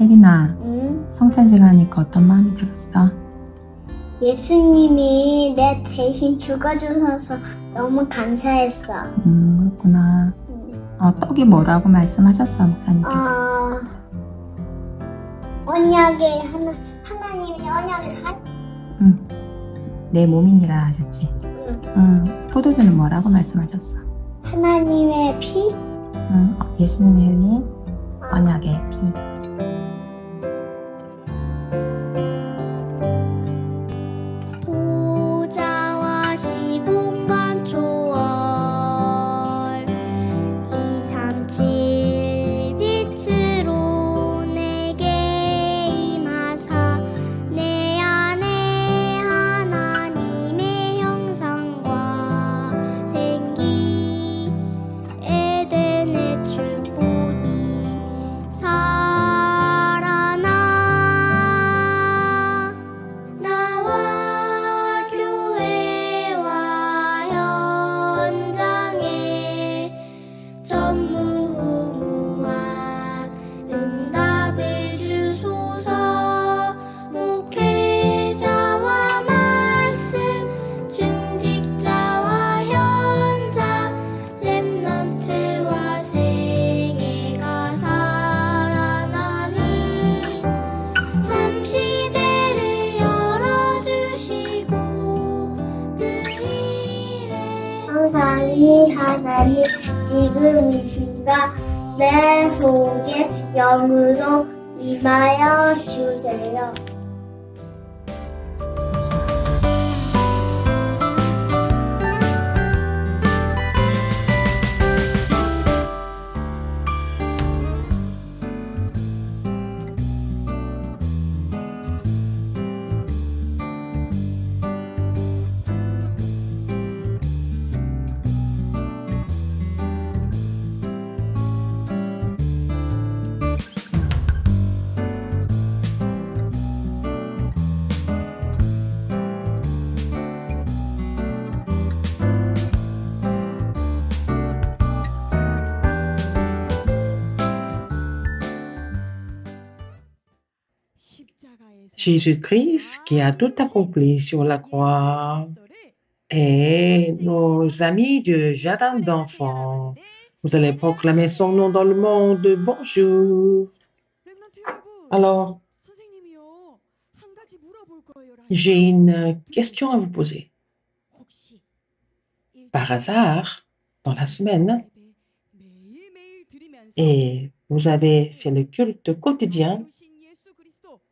태린아, 응? 성찬식 하니까 어떤 마음이 들었어? 예수님이 내 대신 죽어주셔서 너무 감사했어. 그렇구나. 떡이 뭐라고 말씀하셨어, 목사님께서? 언약의 하나님이 언약의 살? 내 몸이니라 하셨지? 포도주는 뭐라고 말씀하셨어? 하나님의 피? 예수님이 흘린 언약의 피. 보좌와 시공간 초월 237 빛으로 내게 임하사 내 안에 하나님의 형상과 생기 에덴의 축복이 살아나 나와 교회와 현장에 전무후무한 응답을 주소서. 목회자와 말씀 중직자와 현장 렘넌트와 생애가 살아나니 삼시대를 열어주시고 그 일에 항상 이 하나님 지금 이 시간 내 속에 영으로 임하여 주세요. Jésus-Christ qui a tout accompli sur la croix. Et nos amis du jardin d'enfants, vous allez proclamer son nom dans le monde. Bonjour. Alors, j'ai une question à vous poser. Par hasard, dans la semaine, et vous avez fait le culte quotidien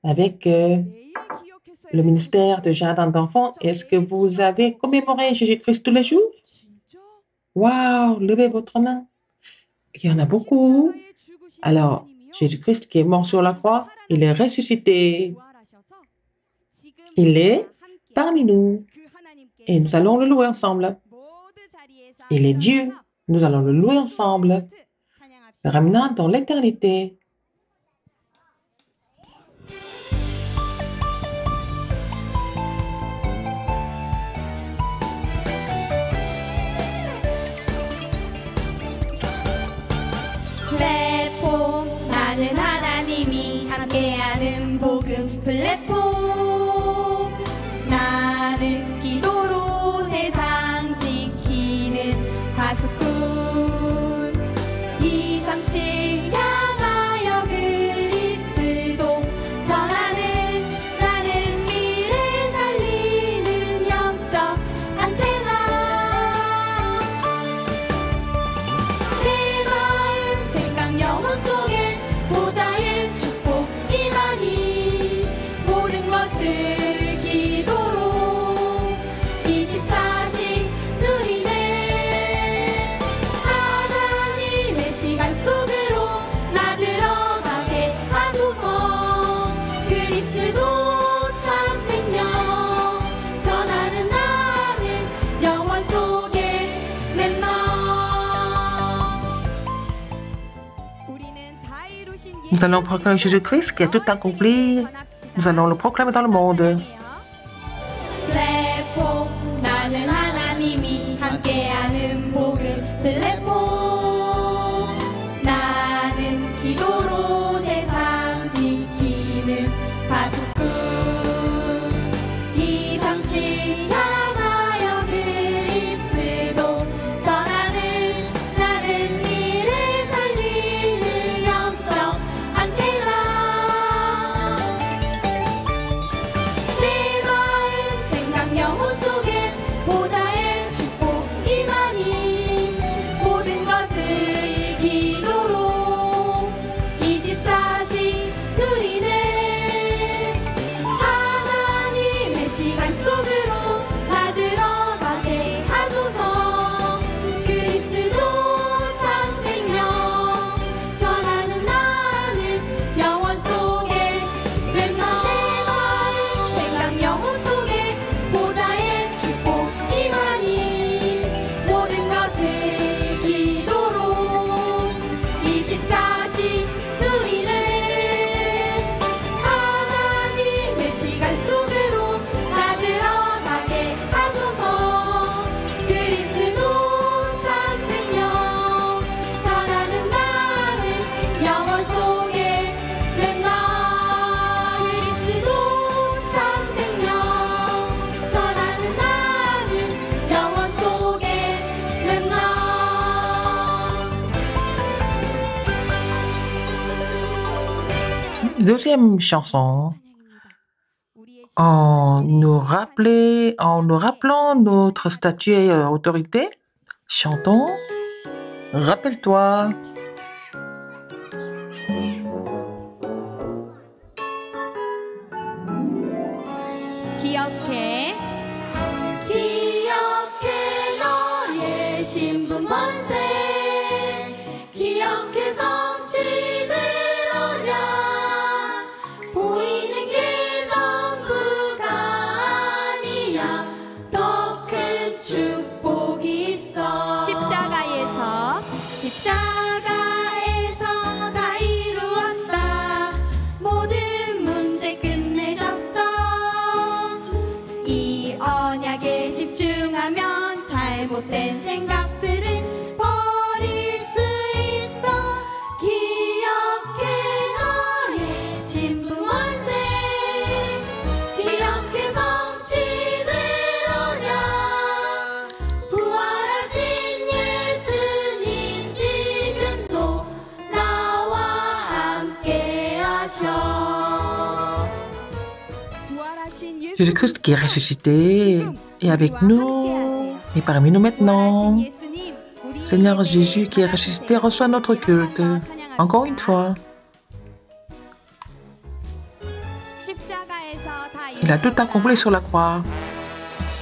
avec le ministère de Jardin d'enfants, est-ce que vous avez commémoré Jésus-Christ tous les jours? Waouh, levez votre main. Il y en a beaucoup. Alors, Jésus-Christ qui est mort sur la croix, il est ressuscité. Il est parmi nous. Et nous allons le louer ensemble. Il est Dieu. Nous allons le louer ensemble. Le ramenant dans l'éternité. 플랫폼 나는 하나님이 함께하는 복음 플랫폼 나는 기도로 세상 지키는 파수꾼 237 향하여 그리스도 전하는 나는 미래 살리는 영적 안테나 내 마음 생각 영혼 속에 보좌의 축복 임하니 모든 것을 기도로 24시 누리네 하나님의 시간 속으로 나 들어가게 하소서. 그리스도 참 생명 전하는 나는 영원 속에 렘넌 Nous allons proclamer Jésus-Christ qui a tout accompli. Nous allons le proclamer dans le monde. 플랫폼 나는 하나님이 함께하는 복음 플랫폼 나는 기도로 세상 지키는 Deuxième chanson, en nous rappelant notre statut et autorité, chantons « Rappelle-toi ». 기억해 기억해 너의 신분 권세 기억해 성취되로냐 보이는 게 전부가 아니야 더 큰 축복이 있어 십자가에서 다 이루었다 모든 문제 끝내셨어 이 언약에 집중하면 잘못된 생각들은 버릴 수 있어 기억해 너의 신분 원세 기억해 성취되로냐 부활하신 예수님 지금도 나와 함께 하셔 Jésus-Christ qui est ressuscité est avec nous et parmi nous maintenant. Seigneur Jésus qui est ressuscité reçoit notre culte. Encore une fois, il a tout accompli sur la croix.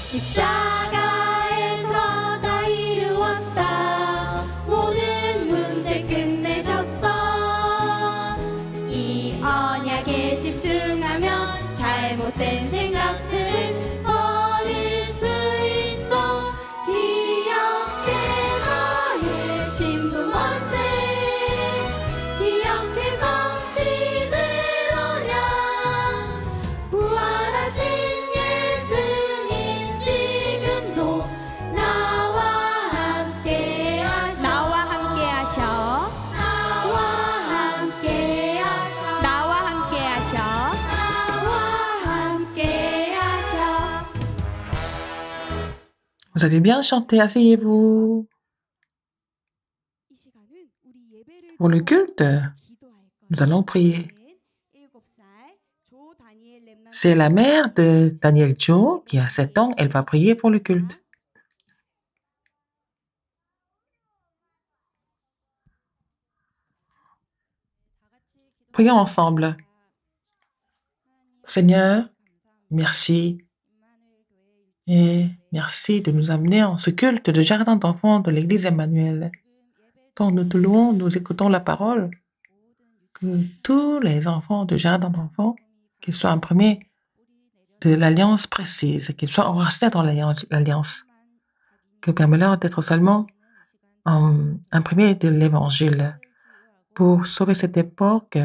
십자가에서 다 이루었다 모든 문제 끝내셨어 이 언약에 집중하면 잘못된 생각들 버릴 수 있어 기억해 너의 신분 원세 기억해 성취되로냐 부활하신 예수님 지금도 나와 함께 하셔 나와 함께 하셔 나와 함께 하셔 Vous avez bien chanté, asseyez-vous. Pour le culte, nous allons prier. C'est la mère de Daniel Cho qui a 7 ans, elle va prier pour le culte. Prions ensemble. Seigneur, merci. Et merci de nous amener en ce culte de jardin d'enfants de l'Église Emmanuel. Quand nous te louons, nous écoutons la parole. Que tous les enfants de jardin d'enfants, qu'ils soient imprimés de l'alliance précise, qu'ils soient enracinés dans l'alliance, que permet-leur d'être seulement imprimés de l'Évangile pour sauver cette époque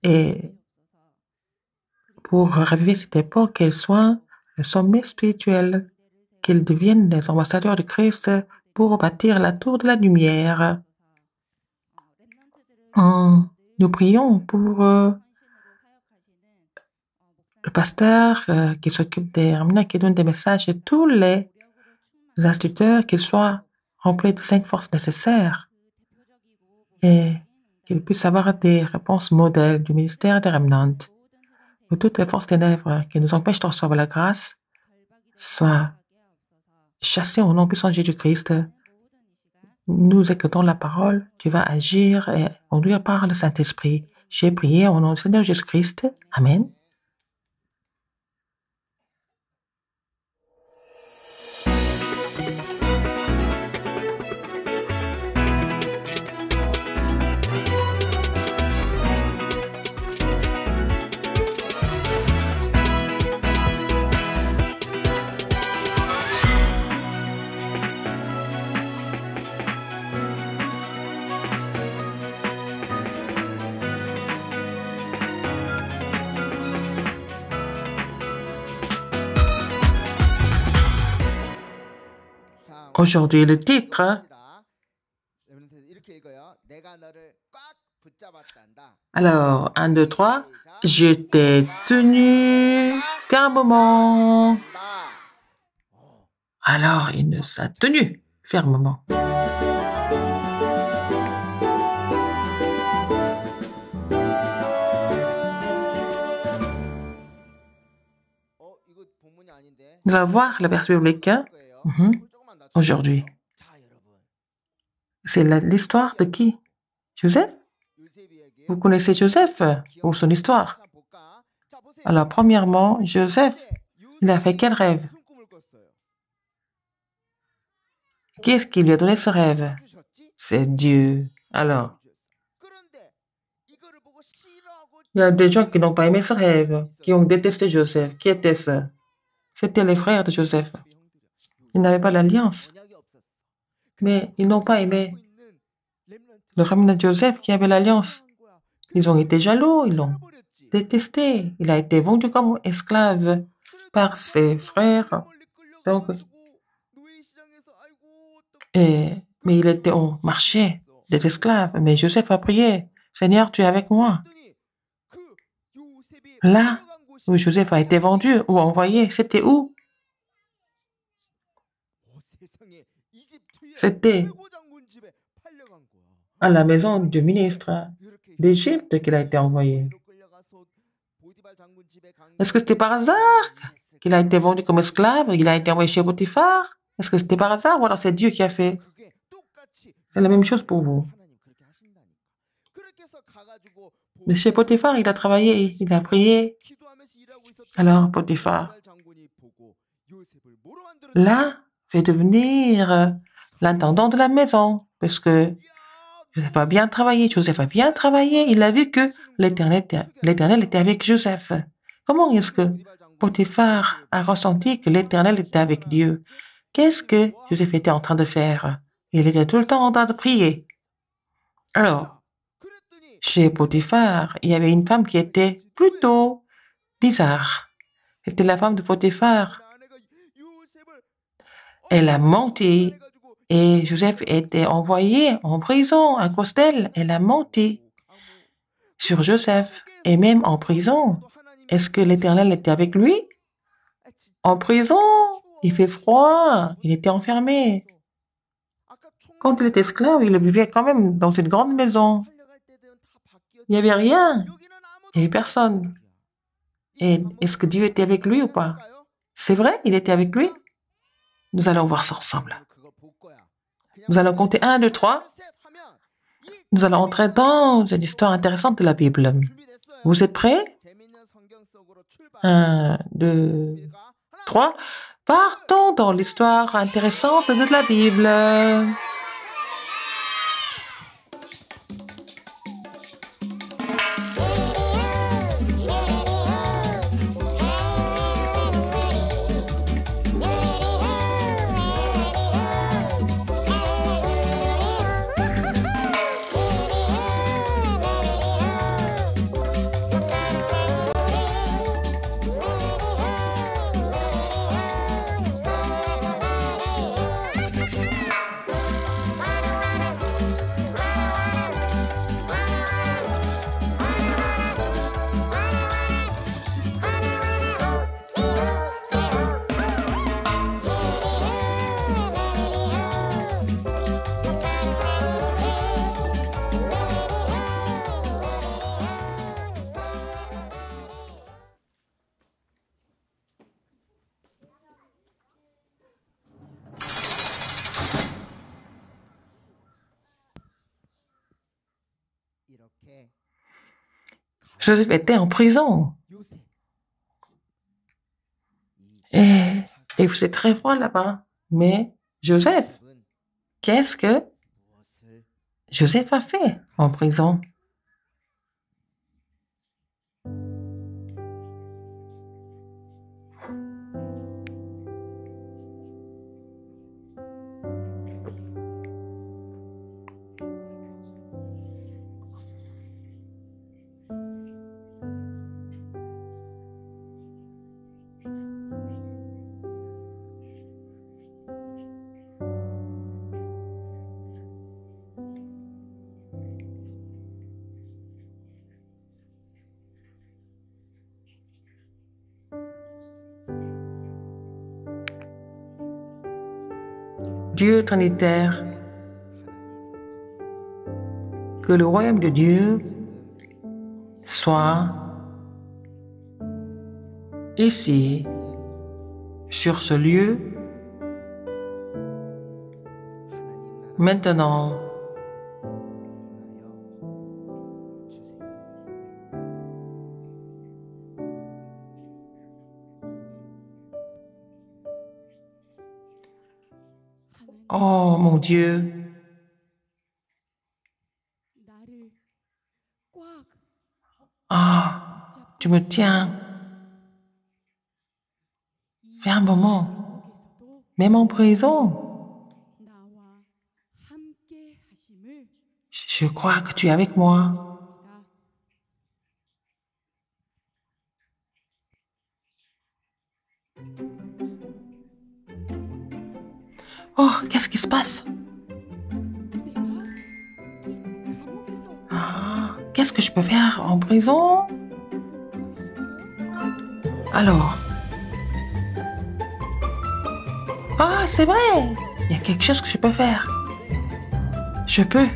et pour raviver cette époque, qu'elle soit le sommet spirituel, qu'ils deviennent des ambassadeurs de Christ pour bâtir la tour de la lumière. Nous prions pour le pasteur qui s'occupe des remnants, qui donne des messages et tous les instituteurs, qu'ils soient remplis de 5 forces nécessaires et qu'ils puissent avoir des réponses modèles du ministère des remnants. Que toutes les forces ténèbres qui nous empêchent de recevoir la grâce soient chassées au nom puissant de Jésus-Christ. Nous écoutons la parole, tu vas agir et conduire par le Saint-Esprit. J'ai prié au nom du Seigneur Jésus-Christ. Amen. Aujourd'hui, le titre. Alors, 1, 2, 3. Je t'ai tenu fermement. Alors, il nous a tenu fermement. Nous allons voir le verset biblique aujourd'hui. C'est l'histoire de qui? Joseph? Vous connaissez Joseph ou son histoire? Alors, premièrement, Joseph, il a fait quel rêve? Qui est-ce qui lui a donné ce rêve? C'est Dieu. Alors, il y a des gens qui n'ont pas aimé ce rêve, qui ont détesté Joseph. Qui était-ce? C'était les frères de Joseph. Ils n'avaient pas l'alliance. Mais ils n'ont pas aimé le remnant de Joseph qui avait l'alliance. Ils ont été jaloux, ils l'ont détesté. Il a été vendu comme esclave par ses frères. Donc, mais il était au marché des esclaves. Mais Joseph a prié, Seigneur, tu es avec moi. Là où Joseph a été vendu ou envoyé, c'était où? C'était à la maison du ministre d'Égypte qu'il a été envoyé. Est-ce que c'était par hasard qu'il a été vendu comme esclave? Il a été envoyé chez Potiphar? Est-ce que c'était par hasard ou alors c'est Dieu qui a fait? C'est la même chose pour vous. Mais chez Potiphar, il a travaillé, il a prié. Alors Potiphar, là, fait devenir l'intendant de la maison, parce que Joseph a bien travaillé, il a vu que l'Éternel était avec Joseph. Comment est-ce que Potiphar a ressenti que l'Éternel était avec Dieu? Qu'est-ce que Joseph était en train de faire? Il était tout le temps en train de prier. Alors, chez Potiphar, il y avait une femme qui était plutôt bizarre. C'était la femme de Potiphar. Elle a menti et Joseph était envoyé en prison à cause d'elle. Elle a menti sur Joseph et même en prison. Est-ce que l'Éternel était avec lui? En prison, il fait froid, il était enfermé. Quand il était esclave, il vivait quand même dans une grande maison. Il n'y avait rien, il n'y avait personne. Et est-ce que Dieu était avec lui ou pas? C'est vrai, il était avec lui? Nous allons voir ça ensemble. Nous allons compter 1, 2, 3. Nous allons entrer dans une histoire intéressante de la Bible. Vous êtes prêts? 1, 2, 3. Partons dans l'histoire intéressante de la Bible. Joseph était en prison. Et il faisait très froid là-bas. Mais Joseph, qu'est-ce que Joseph a fait en prison? Dieu Trinitaire, que le royaume de Dieu soit ici sur ce lieu. Maintenant, oh mon Dieu, ah, tu me tiens fermement, même en prison. Je crois que tu es avec moi. Oh, qu'est-ce qui se passe? Ah, qu'est-ce que je peux faire en prison? Alors. Ah, c'est vrai! Il y a quelque chose que je peux faire. Je peux.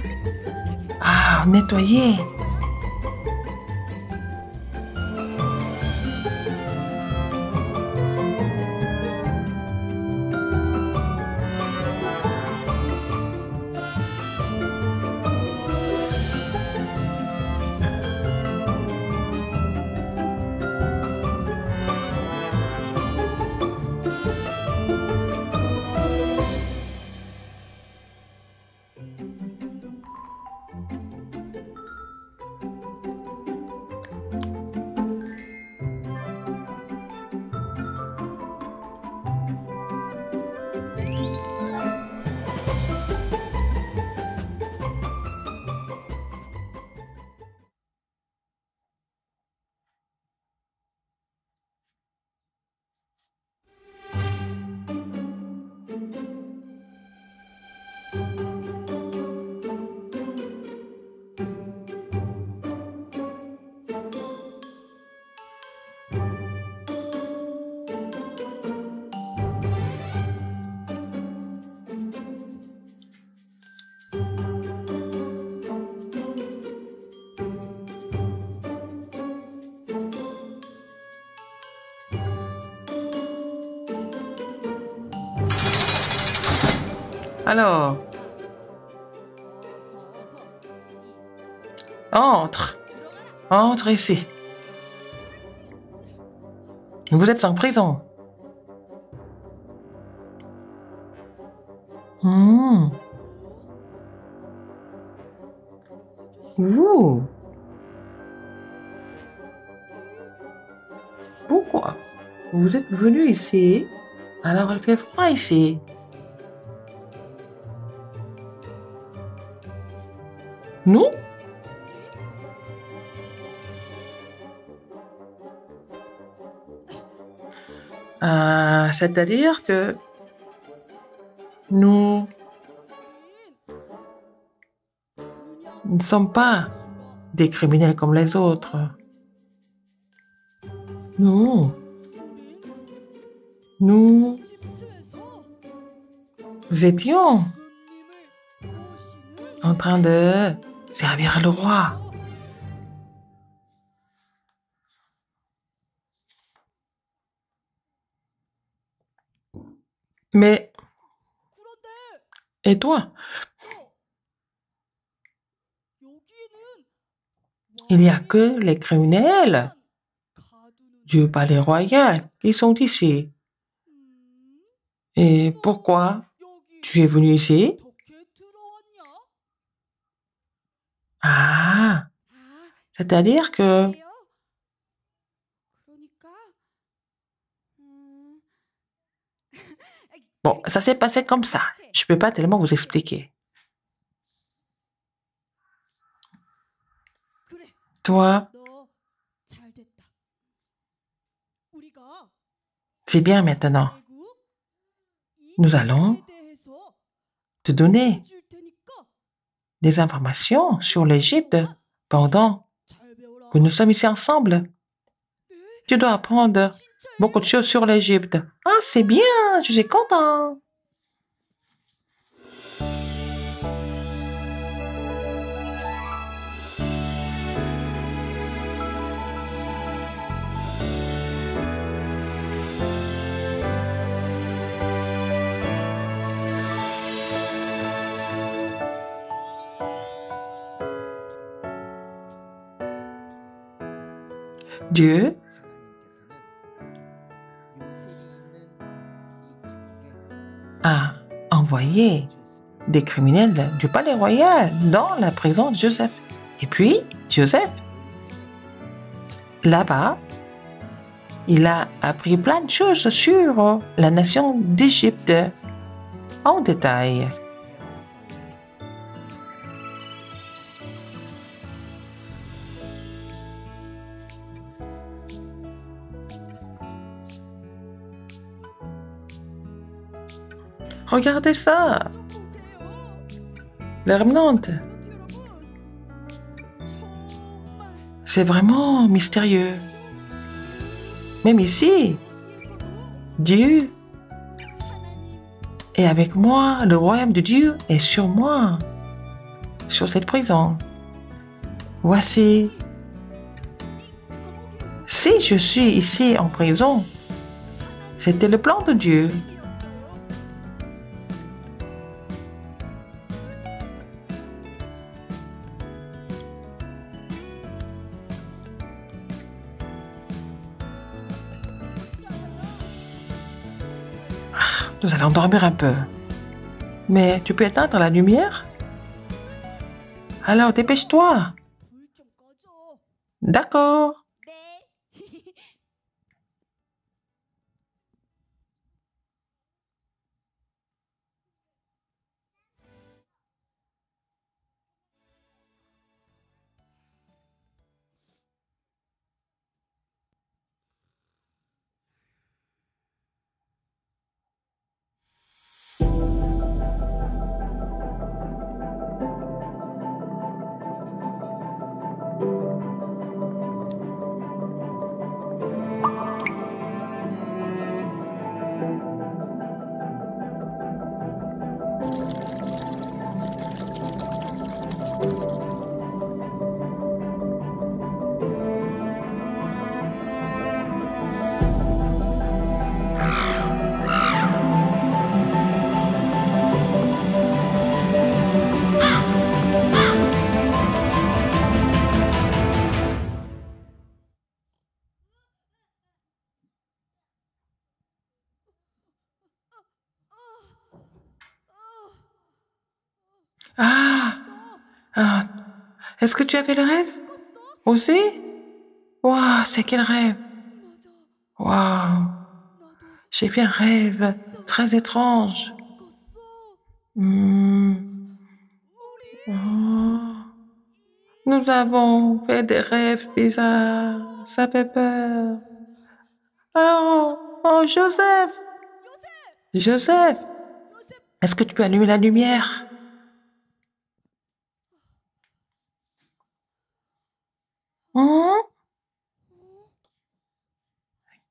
Ah, nettoyer. Alors, entre. Entre ici. Vous êtes en prison. Vous. Pourquoi? Vous êtes venu ici, alors il fait froid ici. Nous? C'est-à-dire que nous ne sommes pas des criminels comme les autres. Nous étions en train de servir le roi. Mais, et toi? Il n'y a que les criminels du palais royal qui sont ici. Et pourquoi tu es venu ici? Ah, c'est-à-dire que bon, ça s'est passé comme ça. Je ne peux pas tellement vous expliquer. Toi, c'est bien maintenant. Nous allons te donner des informations sur l'Égypte pendant que nous sommes ici ensemble. Tu dois apprendre beaucoup de choses sur l'Égypte. Ah, c'est bien, je suis content. Dieu a envoyé des criminels du palais royal dans la prison de Joseph. Et puis, Joseph, là-bas, il a appris plein de choses sur la nation d'Égypte en détail. Regardez ça, les remnantes. C'est vraiment mystérieux. Même ici, Dieu est avec moi, le royaume de Dieu est sur moi, sur cette prison. Voici, si je suis ici en prison, c'était le plan de Dieu. Nous allons dormir un peu. Mais tu peux éteindre la lumière? Alors, dépêche-toi. D'accord. Ah, ah. Est-ce que tu as fait le rêve? Aussi? Waouh, c'est quel rêve? Waouh, j'ai fait un rêve très étrange. Oh. Nous avons fait des rêves bizarres. Ça fait peur. Oh, Joseph! Joseph! Est-ce que tu peux allumer la lumière?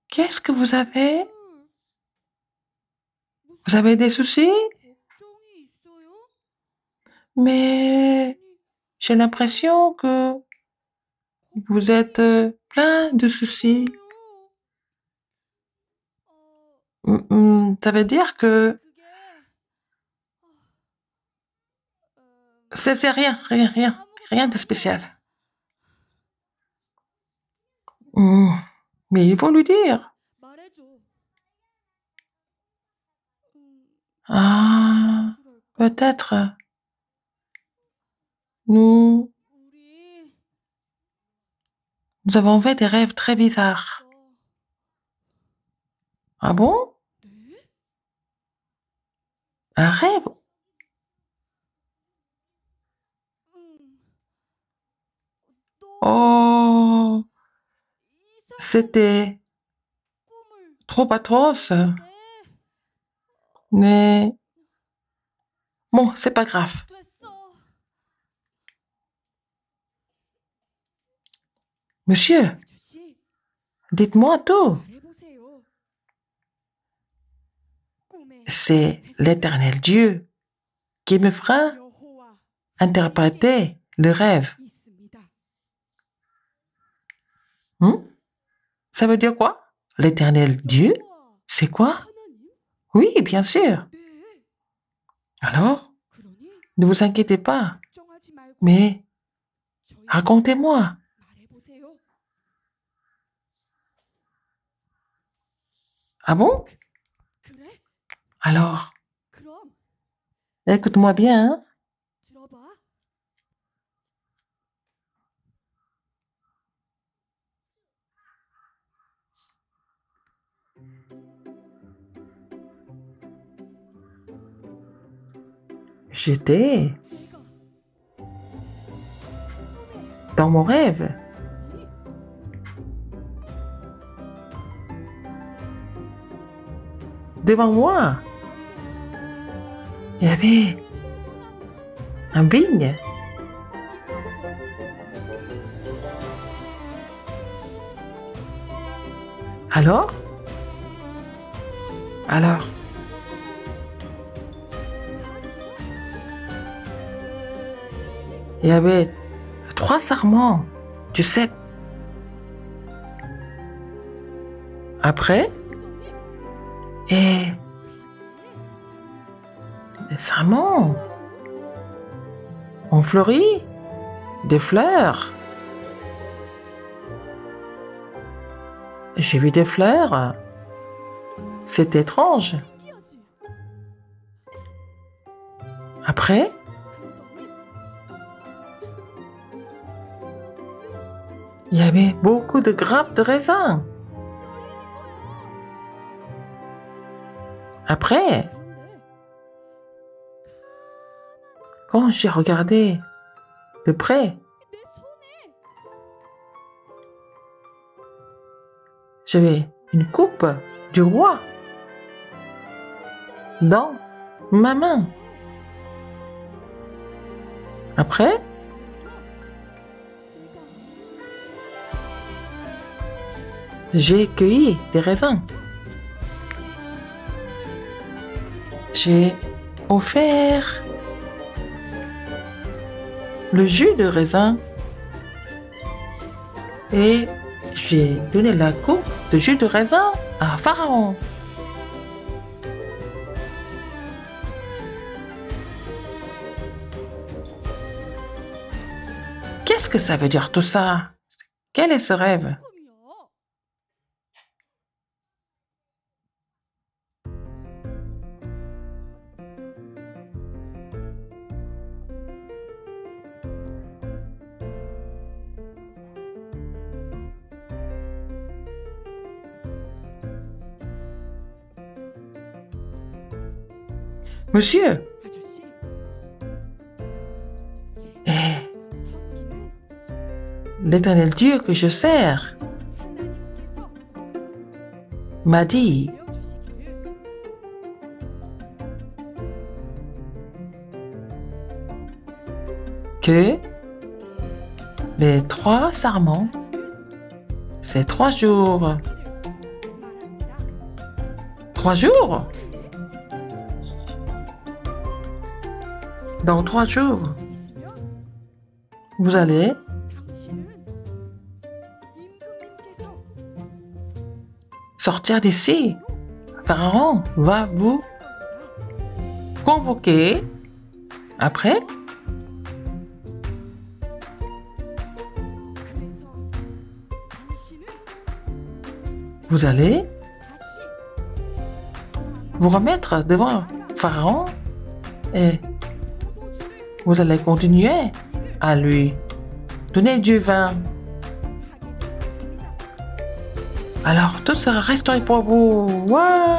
Qu'est-ce que vous avez? Vous avez des soucis? Mais j'ai l'impression que vous êtes plein de soucis. Ça veut dire que c'est rien de spécial. Mais il faut lui dire. Ah, peut-être. Nous avons fait des rêves très bizarres. Ah bon? Un rêve? Oh, c'était trop atroce. Mais bon, c'est pas grave. Monsieur, dites-moi tout. C'est l'Éternel Dieu qui me fera interpréter le rêve. Ça veut dire quoi? L'Éternel Dieu? C'est quoi? Oui, bien sûr. Alors, ne vous inquiétez pas, mais racontez-moi. Ah bon? 그래? Alors, 그럼 écoute-moi bien, hein? 들어봐. J'étais 내가 꿈에 dans mon rêve. 보니 Devant moi, il y avait 포도나무가 un vigne. 있었어. Alors? Alors, il y avait 3 sarments, tu sais. Après, et des sarments ont fleuri, des fleurs. J'ai vu des fleurs. C'est étrange. 신기하지? Après, 그러더니 il y avait beaucoup de grappes de raisin. 열리는 거야. Après, 그런데 quand j'ai regardé de près, 내 손에 j'avais une coupe du roi dans ma main. Après, j'ai cueilli des raisins. J'ai offert le jus de raisin et j'ai donné la coupe de jus de raisin à Pharaon. Qu'est-ce que ça veut dire tout ça? Quel est ce rêve? 꿈이야. Monsieur, 아저씨, eh, 섬기는 l'Éternel Dieu que je sers 하나님께서 m'a dit 내어주시기를 que les 3 sarments, c'est 3 jours. 말합니다. 3 jours? Dans 3 jours, 있으면 vous allez 당신은 임금님께서 sortir d'ici. Pharaon va vous convoquer. Après, 그래서 당신은 vous allez 다시 vous remettre devant Pharaon et 포도주를 vous allez continuer à lui donner du vin. 하게 될 것입니다. Alors tout sera restauré pour vous. Waouh!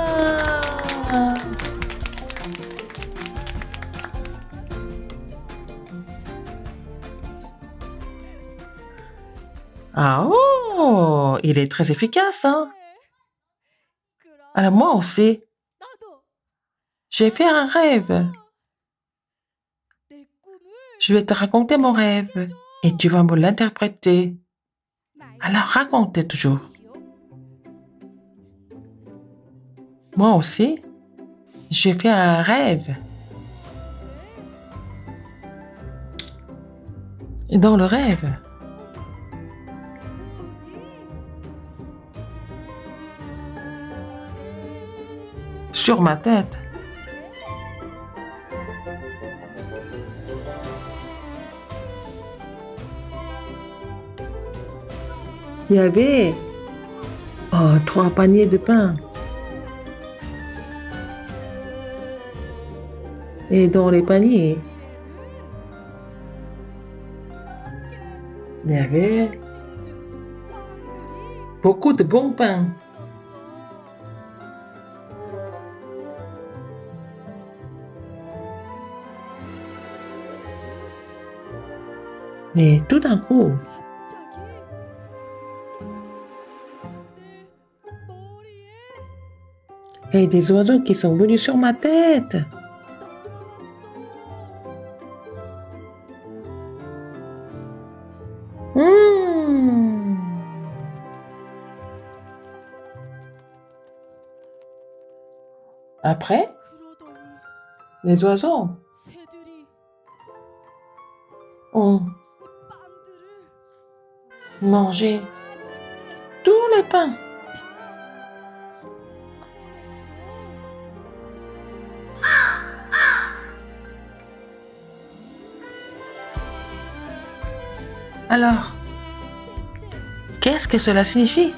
Ah oh, il est très efficace, hein? 그럼 Alors moi aussi, 나도 j'ai fait un rêve. 내 꿈을 Je vais te raconter mon rêve et tu vas me l'interpréter. Alors racontez toujours. Moi aussi, j'ai fait un rêve. Et dans le rêve, sur ma tête, il y avait 3 paniers de pain. Et dans les paniers, il y avait beaucoup de bons pains. Et tout d'un coup, il y a des oiseaux qui sont venus sur ma tête. Mmh. Après, les oiseaux ont mangé tous les pains. Alors, qu'est-ce que cela signifie?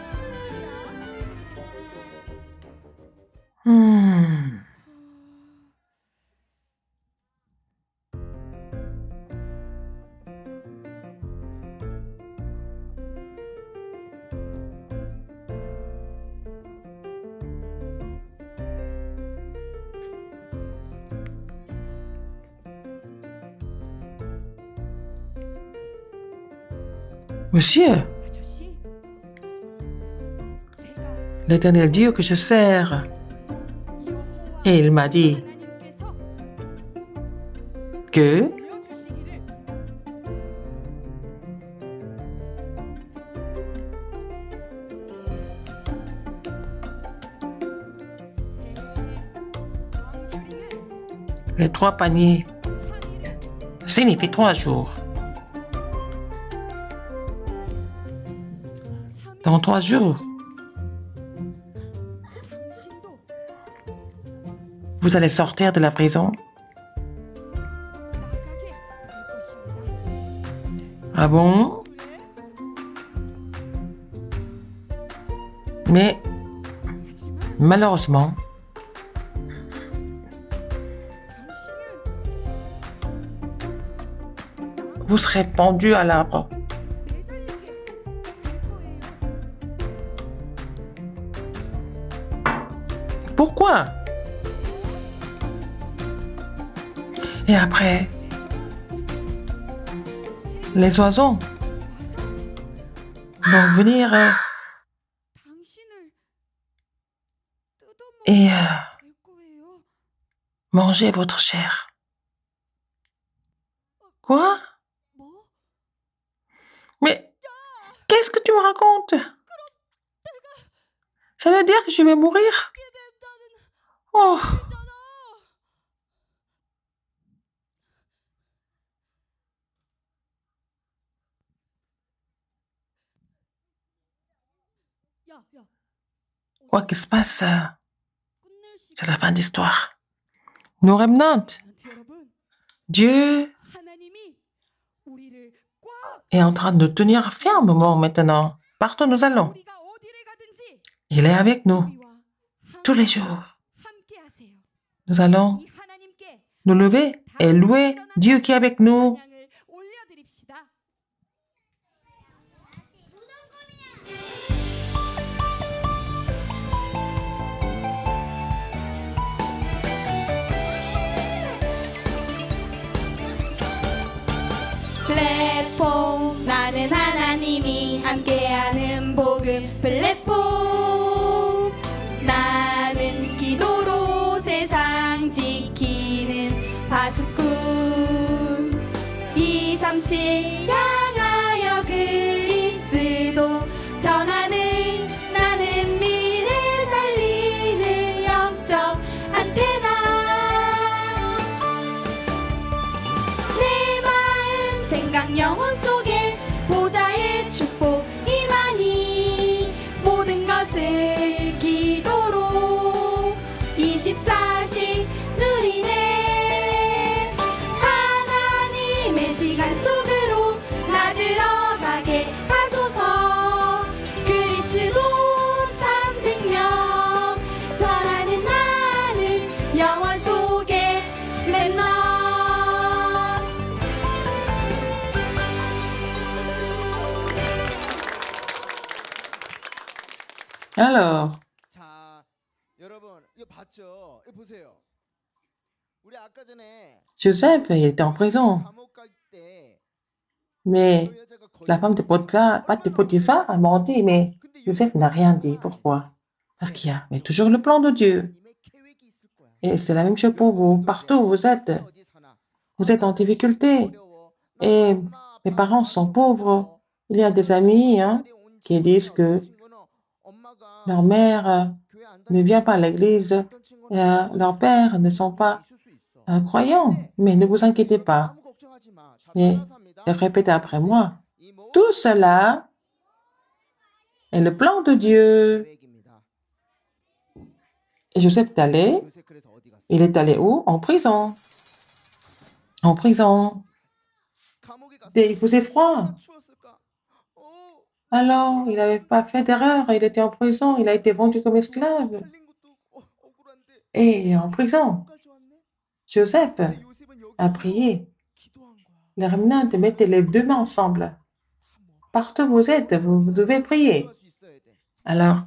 Monsieur, l'Éternel Dieu que je sers, et il m'a dit que les 3 paniers signifient 3 jours. Dans 3 jours, vous allez sortir de la prison. Ah bon? Mais malheureusement, vous serez pendu à l'arbre. Pourquoi? Et après, les oiseaux vont venir et manger votre chair. Quoi? Mais qu'est-ce que tu me racontes? Ça veut dire que je vais mourir? Oh! Quoi qu'il se passe, c'est la fin d'histoire. Nous remnantes. Dieu est en train de tenir fermement maintenant. Partout nous allons. Il est avec nous tous les jours. Nous allons nous lever et louer Dieu qui est avec nous. 플랫폼 나는 하나님이 함께하는 복음 플랫폼 나는 기도로 세상 지키는 파수꾼 237 향하여 그리스도 전하는 나는 미래 살리는 영적 안테나 내 마음 생각 영혼 속에 보좌의 축복 이만희 모든 것을 기도로 24시 누리네 하나님의 시간 속으로 나 들어가게 하소서 그리스도 참 생명 전하는 나는 영원 속에 렘넌 Alors, 자, 여러분, 이거 봤죠? 이거 보세요. 우리 아까 전에 Joseph, il était en prison. 감옥 갈 때 Mais 저 여자가 la femme de Potiphar a menti, mais Joseph n'a rien dit. Pourquoi? Parce qu'il y avait toujours le plan de Dieu. Et c'est la même chose pour vous. Partout où vous êtes en difficulté. Et mes parents sont pauvres. Il y a des amis qui disent que leur mère ne vient pas à l'église, et leurs pères ne sont pas croyants. Mais ne vous inquiétez pas. Mais répétez après moi. Tout cela est le plan de Dieu. Et Joseph est allé. Il est allé où? En prison. En prison. Et il faisait froid. Alors, il n'avait pas fait d'erreur. Il était en prison. Il a été vendu comme esclave. Et il est en prison. Joseph a prié. Les remnants mettez les deux mains ensemble. Partout où vous êtes, vous devez prier. Alors,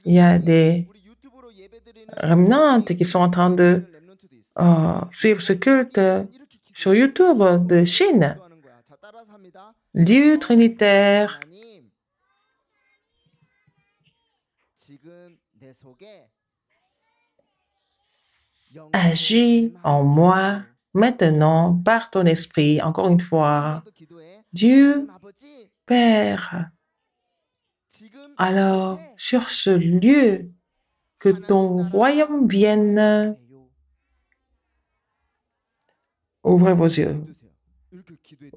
il y a des remnants qui sont en train de suivre ce culte sur YouTube de Chine. Dieu trinitaire agit en moi maintenant par ton esprit. Encore une fois, Dieu Père, alors sur ce lieu, que ton royaume vienne. Ouvrez vos yeux.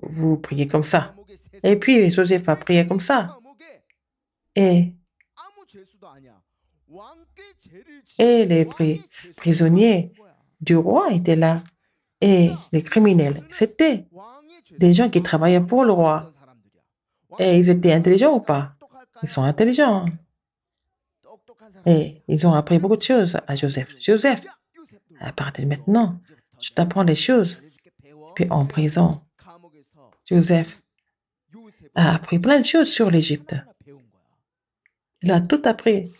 Vous priez comme ça. Et puis Joseph a prié comme ça. Et les prisonniers du roi étaient là. Et les criminels, c'était des gens qui travaillaient pour le roi. Et ils étaient intelligents ou pas? Ils sont intelligents. Et ils ont appris beaucoup de choses à Joseph. Joseph, à partir de maintenant, je t'apprends les choses. Puis en prison, Joseph a appris plein de choses sur l'Égypte. Il a tout appris.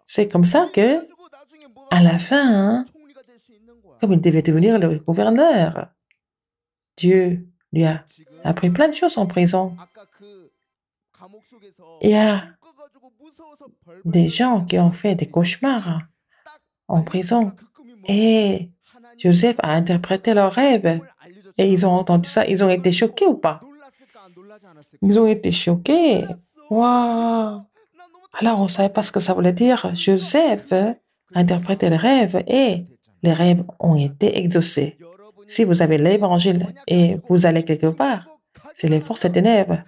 C'est comme ça que, à la fin, comme il devait devenir le gouverneur, Dieu lui a appris plein de choses en prison. Il y a des gens qui ont fait des cauchemars en prison et Joseph a interprété leurs rêves et ils ont entendu ça, ils ont été choqués ou pas? Ils ont été choqués. Waouh! Alors on ne savait pas ce que ça voulait dire. Joseph a interprété les rêves et les rêves ont été exaucés. Si vous avez l'évangile et vous allez quelque part, c'est les forces des ténèbres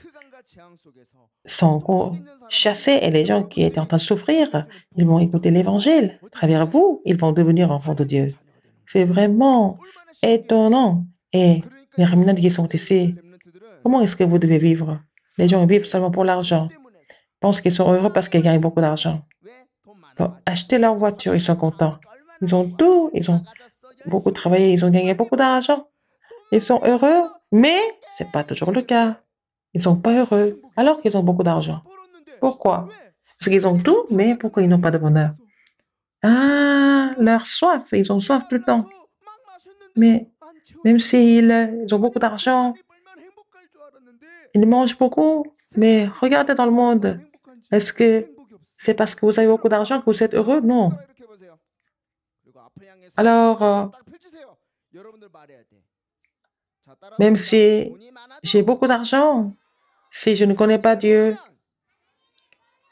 sont chassés et les gens qui étaient en train de souffrir, ils vont écouter l'évangile. À travers vous, ils vont devenir enfants de Dieu. C'est vraiment étonnant. Et les remnants qui sont ici, comment est-ce que vous devez vivre? Les gens vivent seulement pour l'argent. Ils pensent qu'ils sont heureux parce qu'ils gagnent beaucoup d'argent. Pour acheter leur voiture, ils sont contents. Ils ont tout, ils ont beaucoup travaillé, ils ont gagné beaucoup d'argent. Ils sont heureux, mais ce n'est pas toujours le cas. Ils ne sont pas heureux alors qu'ils ont beaucoup d'argent. Pourquoi? Parce qu'ils ont tout, mais pourquoi ils n'ont pas de bonheur? Ah, leur soif, ils ont soif tout le temps. Mais même s'ils ont beaucoup d'argent, ils mangent beaucoup, mais regardez dans le monde. Est-ce que c'est parce que vous avez beaucoup d'argent que vous êtes heureux? Non. Alors, même si j'ai beaucoup d'argent, si je ne connais pas Dieu,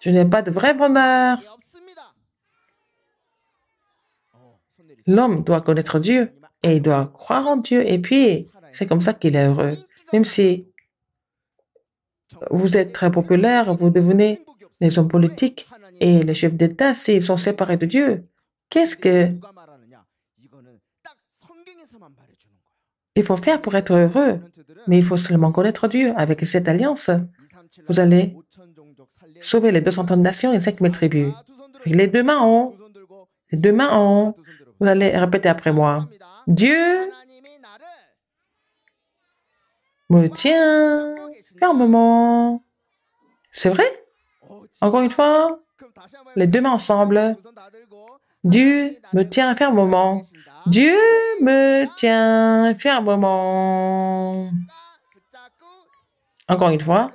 je n'ai pas de vrai bonheur. L'homme doit connaître Dieu et il doit croire en Dieu et puis c'est comme ça qu'il est heureux. Même si vous êtes très populaire, vous devenez les hommes politiques et les chefs d'État, s'ils sont séparés de Dieu, qu'est-ce que il faut faire pour être heureux? Mais il faut seulement connaître Dieu. Avec cette alliance, vous allez sauver les 230 nations et 5000 tribus. Les deux mains en haut. Les deux mains en haut. Vous allez répéter après moi. Dieu me tient fermement. C'est vrai? Encore une fois, Les deux mains ensemble. Dieu me tient fermement. Dieu me tient fermement. Encore une fois.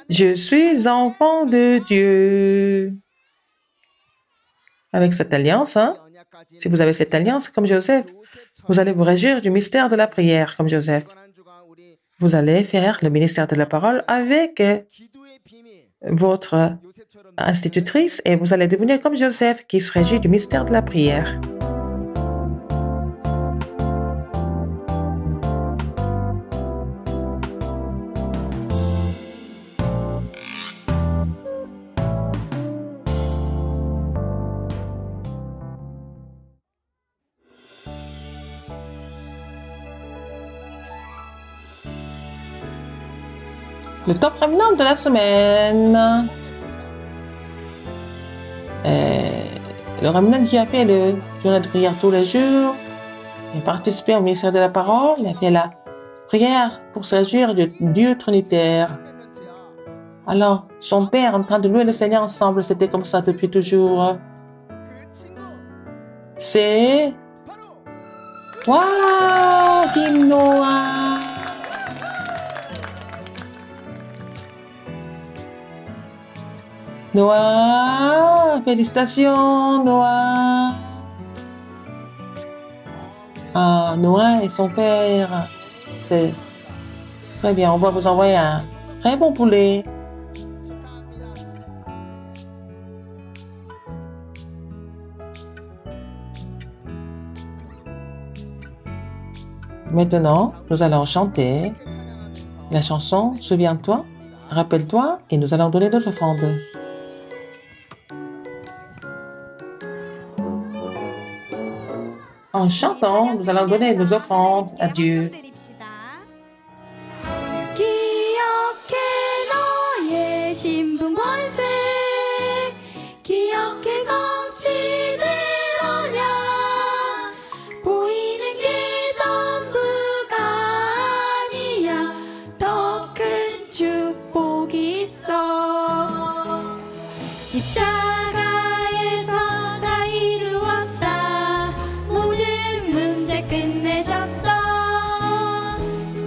Je suis enfant de Dieu. Avec cette alliance, si vous avez cette alliance comme Joseph, vous allez vous réjouir du mystère de la prière comme Joseph. Vous allez faire le ministère de la parole avec votre institutrice et vous allez devenir comme Joseph qui se réjouit du mystère de la prière. Le top révenant de la semaine. Le révenant qui a fait le journal de prière tous les jours, il a participé au ministère de la parole, il a fait la prière pour se réjouir du Dieu trinitaire. Alors, son père en train de louer le Seigneur ensemble, c'était comme ça depuis toujours. C'est toi, Kim Noah. Noah, félicitations, Noah. Ah, Noah et son père, c'est très bien. On va vous envoyer un très bon poulet. Maintenant, nous allons chanter la chanson « Souviens-toi ». Rappelle-toi et nous allons donner notre offrande. En chantant, nous allons donner nos offrandes à Dieu. 기억해 너의 신분 권세 기억해 성취대로냐 보이는 게 전부가 아니야 더 큰 축복이 있어 십자가에서 다 이루었다 모든 문제 끝내셨어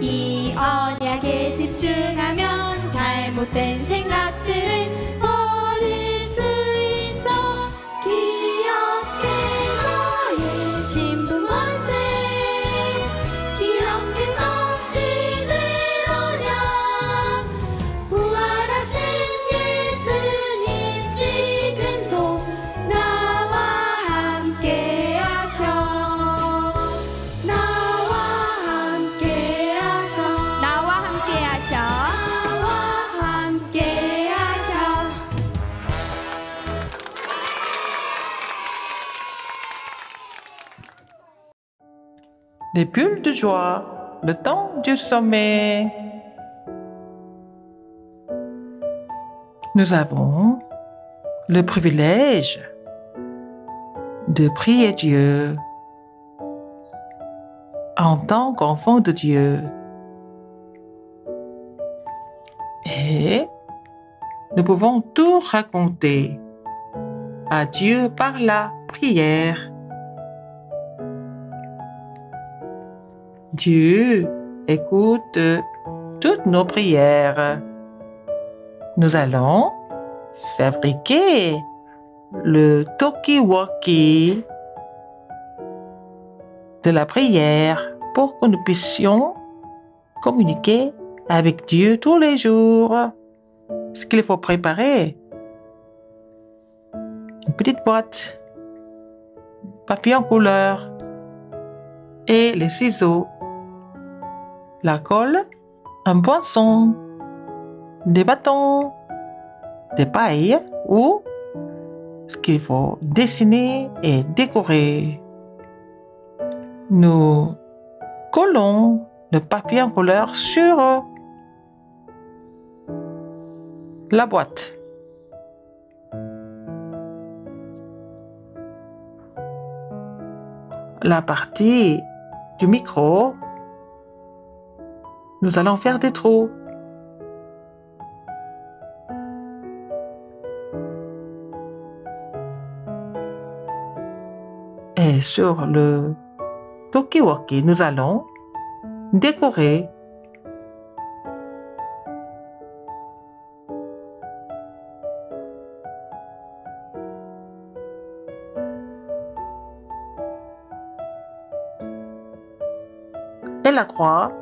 이 언약에 집중하면 잘못된 생각들을 버릴 수 있어 기억해 너의 신분 권세 기억해 성취대로냐 부활하신 예수님 지금도 나와 함께 하셔 나와 함께 하셔 나와 함께 하셔 나와 함께 하셔 Des bulles de joie, le temps du sommet. Nous avons le privilège de prier Dieu en tant qu'enfant de Dieu. Et nous pouvons tout raconter à Dieu par la prière. Dieu écoute toutes nos prières. Nous allons fabriquer le talkie-walkie de la prière pour que nous puissions communiquer avec Dieu tous les jours. Ce qu'il faut préparer, une petite boîte, papier en couleur et les ciseaux, la colle, un poinçon, des bâtons, des pailles ou ce qu'il faut dessiner et décorer. Nous collons le papier en couleur sur la boîte. La partie du micro, nous allons faire des trous. Et sur le talkie-walkie, nous allons décorer et la croix.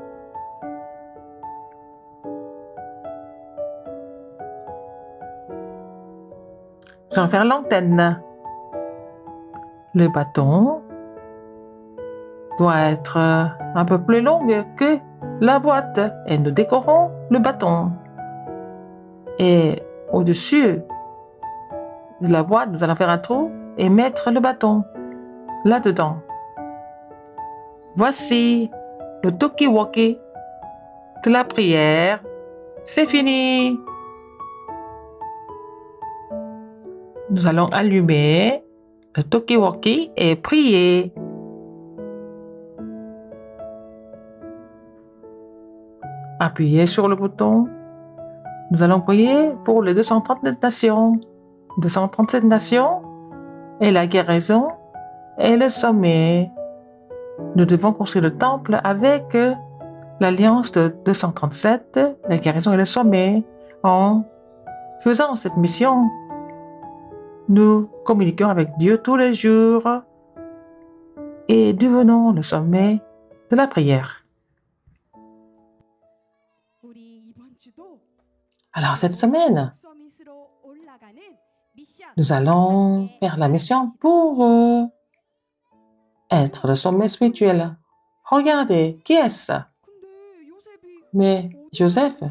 Nous allons faire l'antenne. Le bâton doit être un peu plus long que la boîte et nous décorons le bâton. Et au-dessus de la boîte, nous allons faire un trou et mettre le bâton là-dedans. Voici le talkie-walkie de la prière. C'est fini. Nous allons allumer le talkie-walkie et prier. Appuyez sur le bouton. Nous allons prier pour les 237 nations. 237 nations et la guérison et le sommet. Nous devons construire le temple avec l'alliance de 237, la guérison et le sommet. En faisant cette mission, nous communiquons avec Dieu tous les jours et devenons le sommet de la prière. Alors cette semaine, nous allons faire la mission pour être le sommet spirituel. Regardez, qui est-ce? Mais Joseph,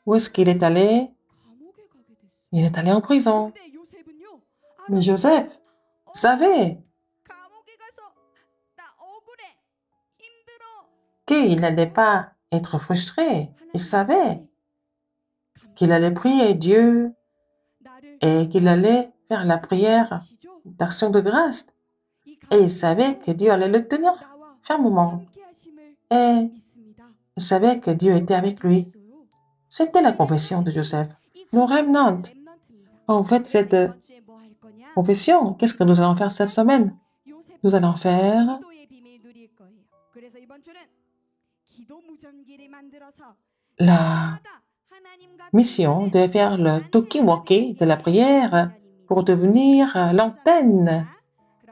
où est-ce qu'il est allé? Il est allé en prison. Mais Joseph savait qu'il n'allait pas être frustré. Il savait qu'il allait prier Dieu et qu'il allait faire la prière d'action de grâce. Et il savait que Dieu allait le tenir fermement. Et il savait que Dieu était avec lui. C'était la confession de Joseph. Nous remnants. En fait, cette confession, qu'est-ce que nous allons faire cette semaine? Nous allons faire la mission de faire le talkie-walkie de la prière pour devenir l'antenne.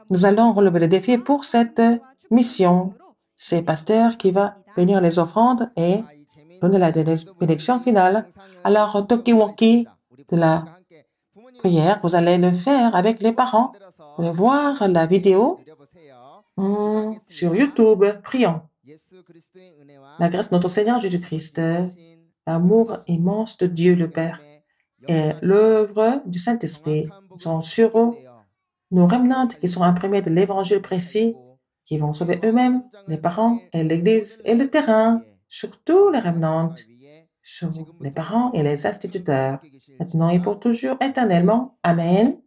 Nous allons relever le défi pour cette mission. C'est pasteur qui va bénir les offrandes et donner la bénédiction finale. Alors, talkie-walkie de la prière, vous allez le faire avec les parents. Vous allez voir la vidéo sur YouTube. Prions. La grâce de notre Seigneur Jésus-Christ, l'amour immense de Dieu le Père et l'œuvre du Saint-Esprit sont sur nos remnants qui sont imprimés de l'évangile précis, qui vont sauver eux-mêmes, les parents et l'Église et le terrain, surtout les remnants, sur les parents et les instituteurs, maintenant et pour toujours, éternellement. Amen.